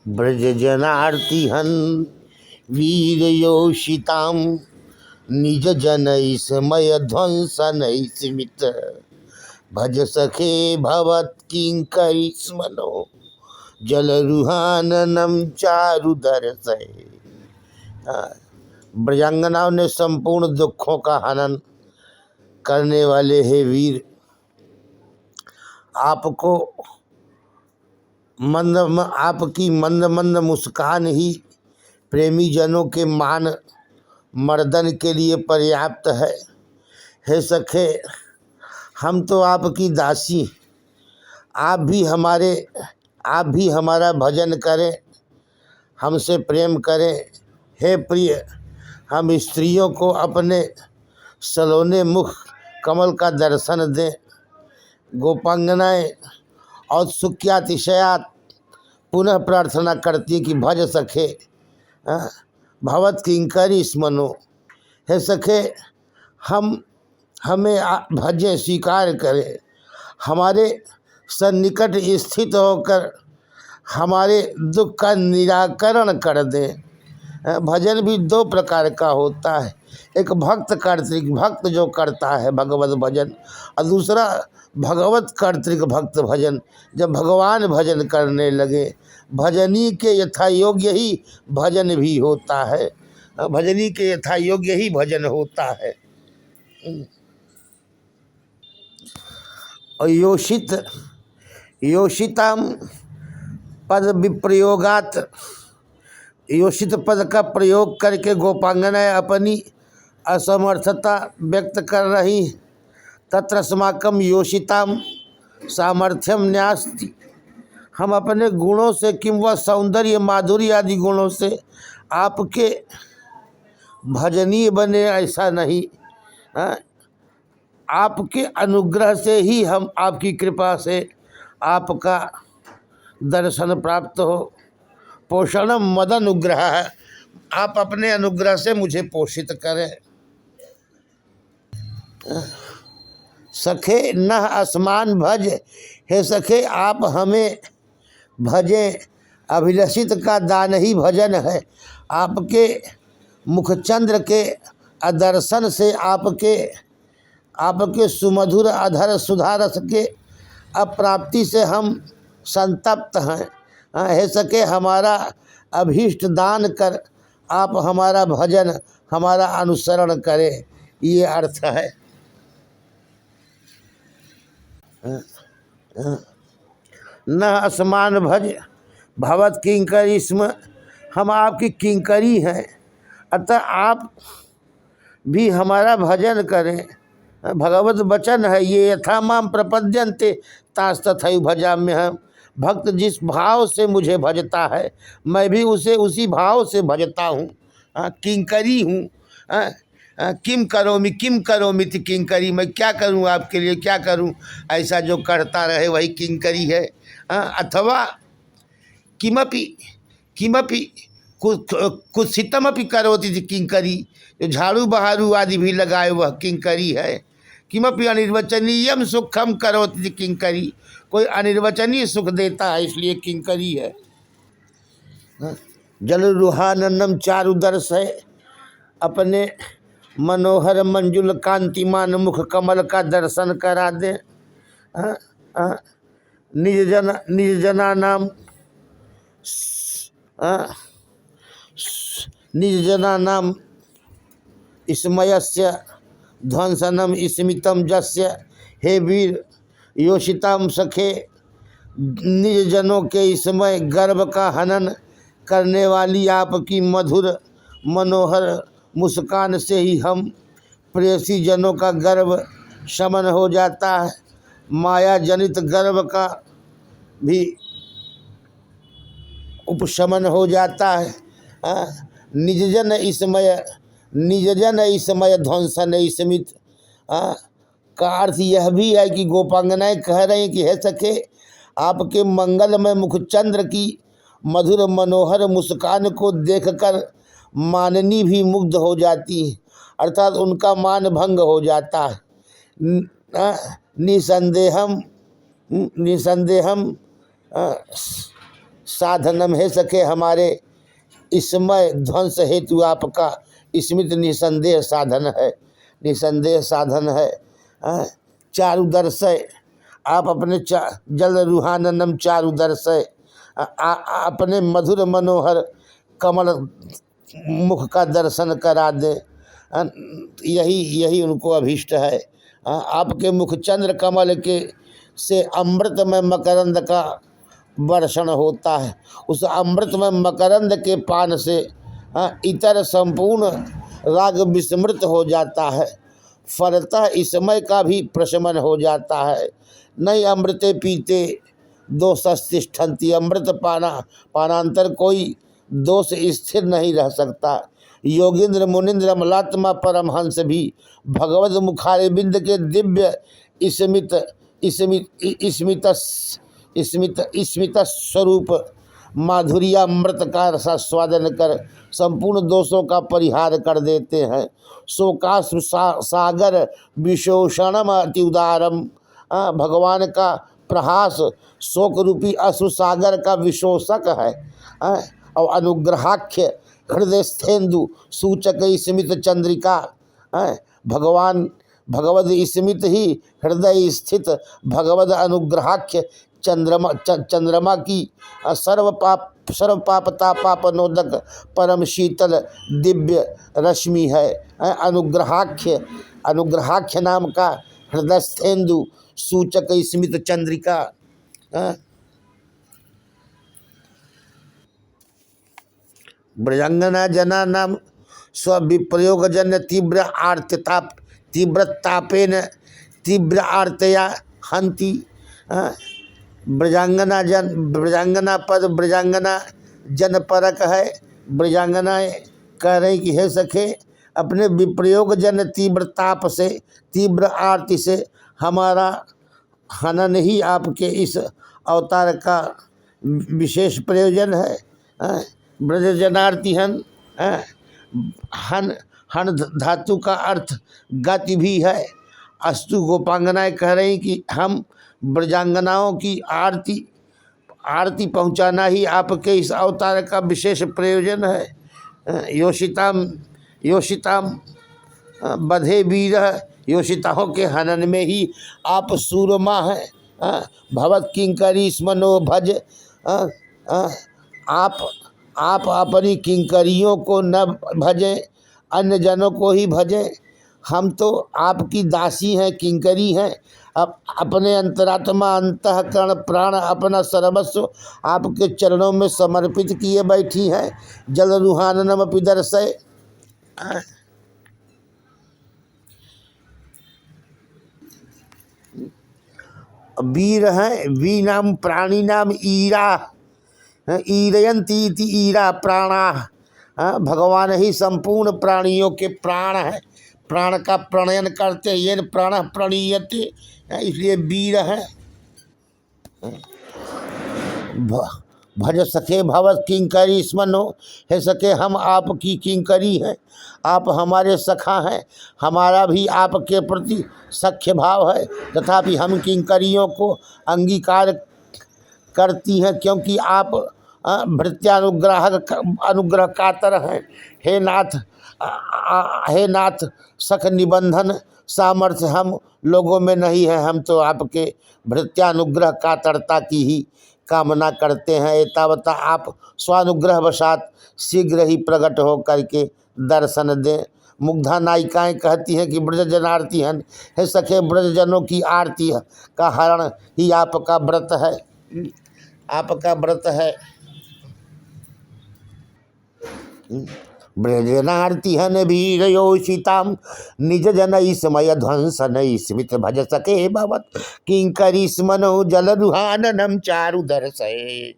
ब्रज जनार्ति हन वीर योषिताम निज जनई समय ध्वंसन स्मित भज सखे भवत किंकरी स्मनो जल रुहाननम चारु दरसै। ब्रजांगनाओं ने संपूर्ण दुखों का हनन करने वाले हे वीर, आपको आपकी मंद मंद मुस्कान ही प्रेमी जनों के मान मर्दन के लिए पर्याप्त है। हे सखे, हम तो आपकी दासी, आप भी हमारा भजन करें, हमसे प्रेम करें। हे प्रिय, हम स्त्रियों को अपने सलोने मुख कमल का दर्शन दें। गोपांगनाएं औत्सुक्यातिशयात पुनः प्रार्थना करती है कि भज सखे भवत किंकरी स्मनो। हे सखे, हमें भजें, स्वीकार करें, हमारे सन्निकट स्थित होकर हमारे दुख का निराकरण कर दें। भजन भी दो प्रकार का होता है, एक भक्त कर्तृक, भक्त जो करता है भगवत भजन, और दूसरा भगवत कर्तृक भक्त भजन, जब भगवान भजन करने लगे। भजनी के यथा योग्य ही भजन भी होता है, भजनी के यथा योग्य ही भजन होता है। और योषिताम पद विप्रयोगात, योषित पद का प्रयोग करके गोपांगनाएं अपनी असमर्थता व्यक्त कर रही। तत्रस्माकं योषिताम सामर्थ्यम न्यास्ति, हम अपने गुणों से किंवा सौंदर्य माधुर्य आदि गुणों से आपके भजनीय बने, ऐसा नहीं। आपके अनुग्रह से ही हम, आपकी कृपा से आपका दर्शन प्राप्त हो। पोषणम मद अनुग्रह है, आप अपने अनुग्रह से मुझे पोषित करें। सखे न असमान भज, हे सखे आप हमें भजें, अभिलषित का दान ही भजन है। आपके मुखचंद्र के अदर्शन से, आपके सुमधुर अधर सुधारस के अप्राप्ति से हम संतप्त हैं। हे सके, हमारा अभीष्ट दान कर आप हमारा भजन, हमारा अनुसरण करें, ये अर्थ है। न असमान भज भवत किंकरी स्म, हम आपकी किंकरी हैं, अतः आप भी हमारा भजन करें। भगवत वचन है ये, यथा माम प्रपद्यन्ते तास तथैव भजाम्य। हम भक्त जिस भाव से मुझे भजता है, मैं भी उसे उसी भाव से भजता हूँ। किंकरी हूँ। किम करोमि थी किंकरी, मैं क्या करूँ आपके लिए, क्या करूँ, ऐसा जो करता रहे वही किंकरी है। अथवा किमपि कुत्सितमपि करोति थी किंकरी, जो झाड़ू बहारू आदि भी लगाए वह किंकरी है। किमपि अनिर्वचनीयम सुखम करोति थी किंकरी, कोई अनिर्वचनीय सुख देता है इसलिए किंकरी है। जल रुहाननम चारु दर्श है, अपने मनोहर मंजुल कांतिमान मुख कमल का दर्शन करा दे। निज जना नाम स्मयस्य ध्वंसनम स्मितम जस्य। हे वीर योषिताम सखे, निज जनों के इसमय गर्भ का हनन करने वाली आपकी मधुर मनोहर मुस्कान से ही हम प्रेयसी जनों का गर्व शमन हो जाता है, माया जनित गर्व का भी उपशमन हो जाता है। निज जन इसमय ध्वंसन स्मित का अर्थ यह भी है कि गोपांगनाएं कह रही हैं कि हे सखे, आपके मंगलमय मुखचंद्र की मधुर मनोहर मुस्कान को देखकर माननी भी मुग्ध हो जाती है, अर्थात उनका मान भंग हो जाता है। निसंदेहम साधनम है सके हमारे इसमय ध्वंस हेतु आपका स्मित निसंदेह साधन है, निसंदेह साधन है। चारुदर्शय आप अपने जल रूहाननम चारुदर्शय अपने मधुर मनोहर कमल मुख का दर्शन करा दें। यही उनको अभीष्ट है। आपके मुख चंद्र कमल के से अमृतमय मकरंद का वर्षण होता है। उस अमृतमय मकरंद के पान से इतर संपूर्ण राग विस्मृत हो जाता है। फलतः इसमय का भी प्रशमन हो जाता है। नहीं अमृते पीते दोषस्तिष्ठन्ति, अमृत पानांतर कोई दोष स्थिर नहीं रह सकता। योगींद्र मुनिंद्र अमलात्मा परमहंस भी भगवद मुखारविंद के दिव्य स्मित स्वरूप माधुर्यामृत का रसास्वादन कर संपूर्ण दोषों का परिहार कर देते हैं। शोकाश्रु सागर विशोषणम अति उदारम, भगवान का प्रहास शोक रूपी अश्रु सागर का विशोषक है। और अनुग्रहाख्य हृदय स्थेन्दु सूचक स्मित चंद्रिका, भगवान भगवद स्मित ही हृदय स्थित भगवद अनुग्रहाख्य चंद्रमा की सर्व पापता पापनोदक परम शीतल दिव्य रश्मि है। अनुग्रहाख्य नाम का हृदय स्थेन्दु सूचक स्मित चंद्रिका। ब्रजंगना जना नाम स्विप्रयोगजन्य तीव्रतापेन तीव्र आर्तया हंति। ब्रजांगना पद ब्रजांगना जनपरक है। ब्रजांगनाएँ कह रही कि हे सखे अपने विप्रयोग जन तीव्र ताप से तीव्र आरती से हमारा हनन ही आपके इस अवतार का विशेष प्रयोजन है। ब्रज जनार्ति हन धातु का अर्थ गति भी है। अस्तु गोपांगनाएँ कह रही कि हम ब्रजांगनाओं की आरती पहुंचाना ही आपके इस अवतार का विशेष प्रयोजन है। योषिताम बधे वीर, योषिताओं के हनन में ही आप सूरमा हैं। भवत किंकरी स्मनो भज, आप अपनी किंकरियों को न भजें, अन्य जनों को ही भजें। हम तो आपकी दासी हैं, किंकरी हैं। अब अपने अंतरात्मा अंतःकरण प्राण अपना सर्वस्व आपके चरणों में समर्पित किए बैठी हैं। जल रूहाननम पिदर्शय, वीर हैं। वी नाम प्राणी नाम ईरा, ईरयंती इति ईरा प्राणा। भगवान ही संपूर्ण प्राणियों के प्राण हैं, प्राण का प्रणयन करते, ये प्राण प्रणीयते, इसलिए वीर हैं। भज सखे भवत किंकरी स्मनो, हे सके हम आपकी किंकरी हैं, आप हमारे सखा हैं। हमारा भी आपके प्रति सख्य भाव है, तथापि हम किंकरियों को अंगीकार करती हैं क्योंकि आप अनुग्रह कातर हैं। हे नाथ सख निबंधन सामर्थ्य हम लोगों में नहीं है। हम तो आपके भृत्यानुग्रह कातरता की ही कामना करते हैं। एतावता आप स्वानुग्रह वशात शीघ्र ही प्रकट हो करके दर्शन दें। मुग्धा नायिकाएँ कहती हैं कि ब्रज जनार्ती हन, हे सखे ब्रजजनों की आरती का हरण ही आपका व्रत है, आपका व्रत है। ब्रजनार्ति हन वीर योषिताम निज जन समय ध्वंसन स्मित भज सके भवत किंकरी स्मनो जल रुहाननम चारु दर्शय।